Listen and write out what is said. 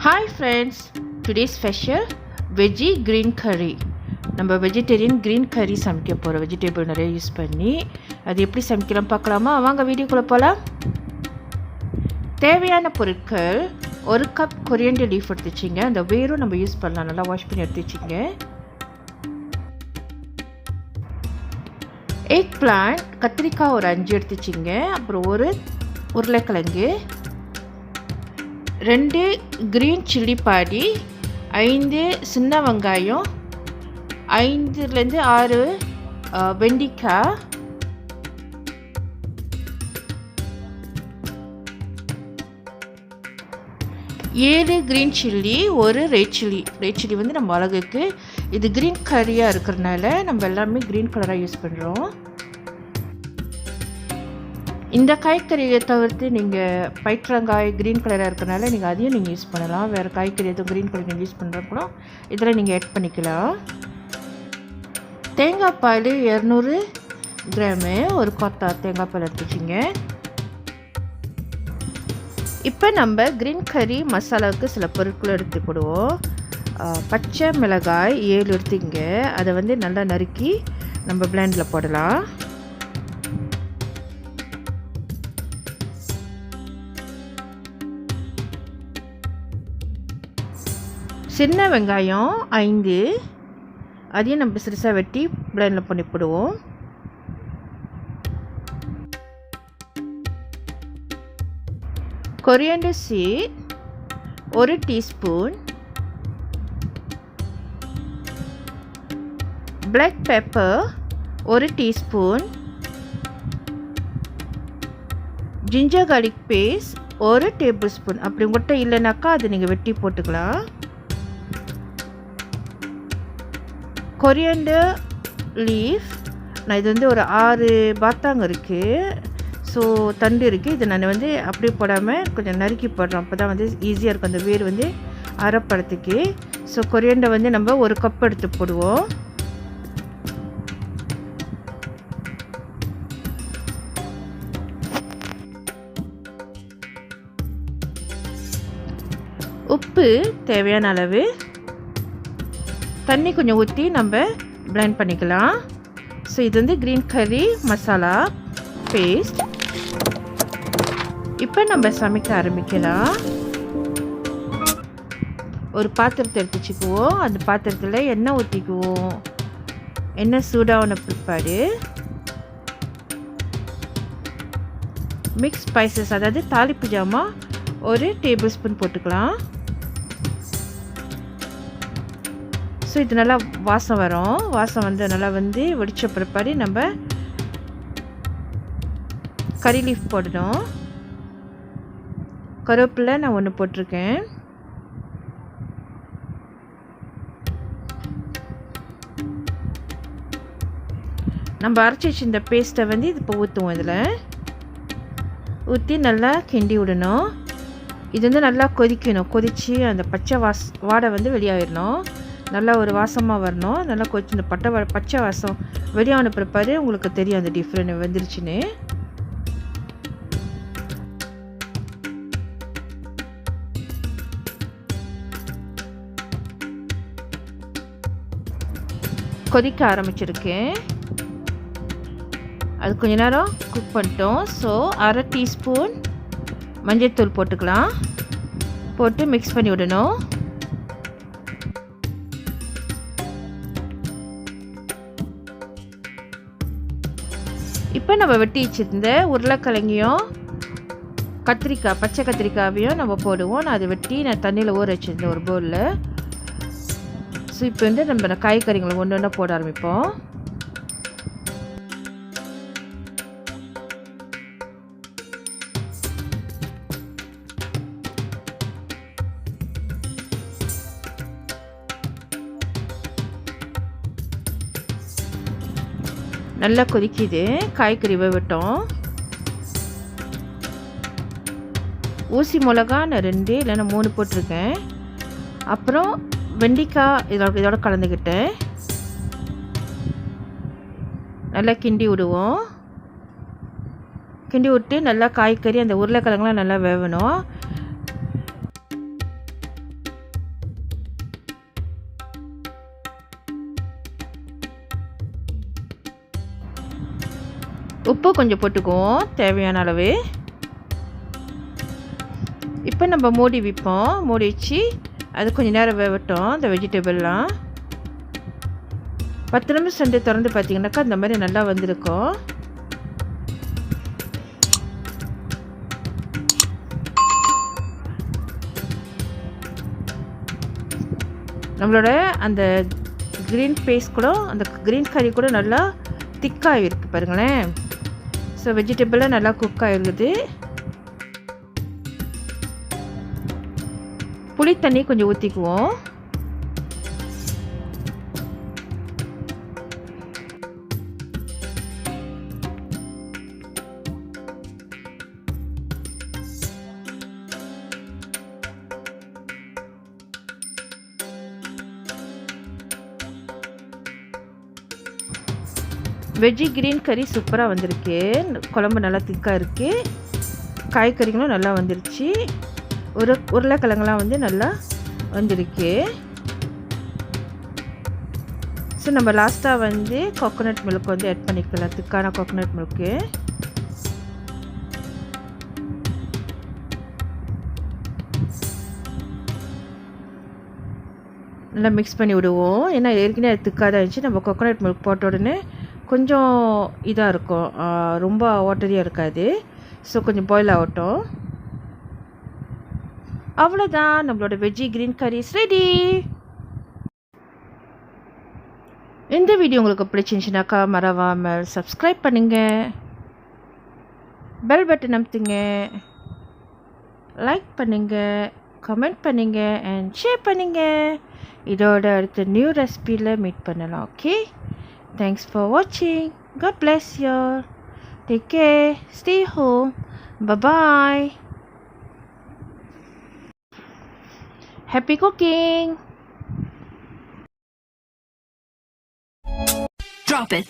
Hi friends, today's special Veggie green curry. நம்ம vegetarian green curry சமைக்க போகிறோம். Vegetable நிறைய யூஸ் பண்ணி அது எப்படி சமைக்கலாம் பார்க்கலாமா? வாங்க வீடியோக்குள்ளே போகலாம். தேவையான பொருட்கள், 1 கப் கொரியாண்டர் லீஃப் எடுத்து வச்சிங்க. அந்த வேரும் நம்ம யூஸ் பண்ணலாம், நல்லா வாஷ் பண்ணி எடுத்து வச்சிங்க. Eggplant, கத்திரிக்காய் ஒரு 5 எடுத்து வச்சிங்க. அப்புறம் ஒரு உருளைக்கிழங்கு, 2 green chilli பாடி, 5 சின்ன வெங்காயம், 5லேருந்து 6 வெண்டிக்காய், 7 green chilli, 1 red chilli. Red chilli வந்து நம்ம அழகுக்கு, இது க்ரீன் கரியாக இருக்கிறதுனால நம்ம எல்லாமே க்ரீன் கலராக யூஸ் பண்ணுறோம். இந்த காய்கறியை தவிர்த்து நீங்கள் பயிற்றங்காய் க்ரீன் கலராக இருக்கிறனால நீங்கள் அதையும் நீங்கள் யூஸ் பண்ணலாம். வேறு காய்கறி எதுவும் க்ரீன் கலர் நீங்கள் யூஸ் பண்ணுறப்போ இதில் நீங்கள் ஆட் பண்ணிக்கலாம். தேங்காய் பால் 200 கிராமு, ஒரு கொத்தா தேங்காய் பால் எடுத்துச்சிங்க. இப்போ நம்ம க்ரீன் கறி மசாலாவுக்கு சில பொருட்கள் எடுத்துக்கிடுவோம். பச்சை மிளகாய் 7 எடுத்துங்க. அதை வந்து நல்லா நறுக்கி நம்ம பிளெண்டில் போடலாம். சின்ன வெங்காயம் 5, அதையும் நம்ம சிறுசாக வெட்டி பிளெண்டில் பண்ணி போடுவோம். Coriander seed 1 teaspoon, black pepper 1 teaspoon, ginger garlic paste 1 tablespoon. அப்படி உங்கள்கிட்ட இல்லைனாக்கா அது நீங்கள் வெட்டி போட்டுக்கலாம். கொரியாண்டர் லீஃப், நான் இது வந்து ஒரு 6 பாத்தாங்க இருக்குது, ஸோ தண்டு இருக்குது. இது நான் வந்து அப்படியே போடாமல் கொஞ்சம் நறுக்கி போடுறோம், அப்போ தான் வந்து ஈஸியாக இருக்கும் அந்த வேர் வந்து அரைப்படத்துக்கு. ஸோ கொரியாண்டர் வந்து நம்ம 1 கப் எடுத்து போடுவோம். உப்பு தேவையான அளவு, தண்ணி கொஞ்சம் ஊற்றி நம்ம பிளெண்ட் பண்ணிக்கலாம். ஸோ இது வந்து க்ரீன் கறி மசாலா பேஸ்ட். இப்போ நம்ம சமைக்க ஆரம்பிக்கலாம். ஒரு பாத்திரத்தை எடுத்து வச்சுக்குவோம். அந்த பாத்திரத்தில் எண்ணெய் ஊற்றிக்குவோம். எண்ணெய் சூடான பிற்பாடு மிக்ஸ் ஸ்பைசஸ், அதாவது தாளிப்பு ஜாமான் 1 டேபிள் ஸ்பூன் போட்டுக்கலாம். ஸோ இது நல்லா வாசம் வரும். வாசம் வந்து நல்லா வந்து வெடிச்ச பிற்பாடு நம்ம கறி லீஃப் போடணும். கருவேப்பிலை நான் 1 போட்டிருக்கேன். நம்ம அரைச்சி வச்சு இந்த பேஸ்ட்டை வந்து இது இப்போ ஊற்றுவோம். இதில் ஊற்றி நல்லா கிண்டி விடணும். இது வந்து நல்லா கொதிக்கணும். கொதித்து அந்த வாடை வந்து வெளியாகிடணும். நல்லா ஒரு வாசமாக வரணும். நல்லா கொதிச்சு இந்த பச்சை வாசம் வெளியான பிற்பாடு உங்களுக்கு தெரியும் அந்த டிஃப்ரெண்ட் வந்துருச்சுன்னு. கொதிக்க ஆரம்பிச்சிருக்கேன். அது கொஞ்ச நேரம் குக் பண்ணிட்டோம். ஸோ 1/2 டீஸ்பூன் மஞ்சள்தூள் போட்டுக்கலாம். போட்டு மிக்ஸ் பண்ணி விடணும். இப்போ நம்ம வெட்டி வச்சுருந்த உருளைக்கிழங்கையும் கத்திரிக்காய், பச்சை கத்திரிக்காயையும் நம்ம போடுவோம். நான் அதை வெட்டி நான் தண்ணியில் ஊற வச்சுருந்தேன் ஒரு பவுலில். ஸோ இப்போ வந்து நம்ம காய்கறிகளை ஒன்று ஒன்றா போட ஆரம்பிப்போம். நல்லா கொதிக்குது. காய்கறி விட்டோம். ஊசி மிளகா நான் 2 இல்லைன்னா 3 போட்டிருக்கேன். அப்புறம் வெண்டிக்காய் இதோட கலந்துக்கிட்டேன். நல்லா கிண்டி விடுவோம். கிண்டி விட்டு நல்லா காய்கறி அந்த உருளைக்கிழங்குலாம் நல்லா வேகணும். உப்பு கொஞ்சம் போட்டுக்குவோம் தேவையான அளவு. இப்போ நம்ம மூடி வைப்போம். மூடி வச்சு அது கொஞ்சம் நேரம் வேகட்டும் இந்த வெஜிடபிள்லாம். 10 நிமிஷம் சென்று திறந்து பார்த்தீங்கன்னாக்கா இந்த மாதிரி நல்லா வந்திருக்கும். நம்மளோட அந்த க்ரீன் பேஸ்ட் கூட அந்த க்ரீன் கறி கூட நல்லா திக்காக இருக்குது பாருங்களேன். ஸோ வெஜிடபிளாக நல்லா குக் ஆகிருக்குது. புளி தண்ணி கொஞ்சம் ஊற்றிக்குவோம். வெஜ்ஜி க்ரீன் கறி சூப்பராக வந்திருக்கு. குழம்பு நல்லா திக்காக இருக்குது. காய்கறிகளும் நல்லா வந்துருச்சு. உருளைக்கிழங்குலாம் வந்து நல்லா வந்திருக்கு. ஸோ நம்ம லாஸ்ட்டாக வந்து கோகோனட் மில்க் வந்து ஆட் பண்ணிக்கலாம். திக்கான கோகோனட் மில்க்கு. நல்லா மிக்ஸ் பண்ணி விடுவோம். ஏன்னா ஏற்கனவே அது திக்காக தான் இருந்துச்சு. நம்ம கோகோனட் மில்க் போட்ட உடனே கொஞ்சம் இதாக இருக்கும், ரொம்ப வாட்டரியாக இருக்காது. ஸோ கொஞ்சம் பாயில் ஆகட்டும். அவ்வளோதான், நம்மளோட வெஜ்ஜி க்ரீன் கரீஸ் ரெடி. இந்த வீடியோ உங்களுக்கு பிடிச்சிருந்துச்சுனாக்கா மறவாமல் சப்ஸ்கிரைப் பண்ணுங்க, பெல் பட்டன் அமுத்துங்க, லைக் பண்ணுங்க, கமெண்ட் பண்ணுங்க அண்ட் ஷேர் பண்ணுங்க. இதோட அடுத்த நியூ ரெசிபியில் மீட் பண்ணலாம். ஓகே, தேங்க்ஸ் ஃபார் வாட்சிங். God bless you. Take care. Stay home. Bye. Happy cooking! Drop it.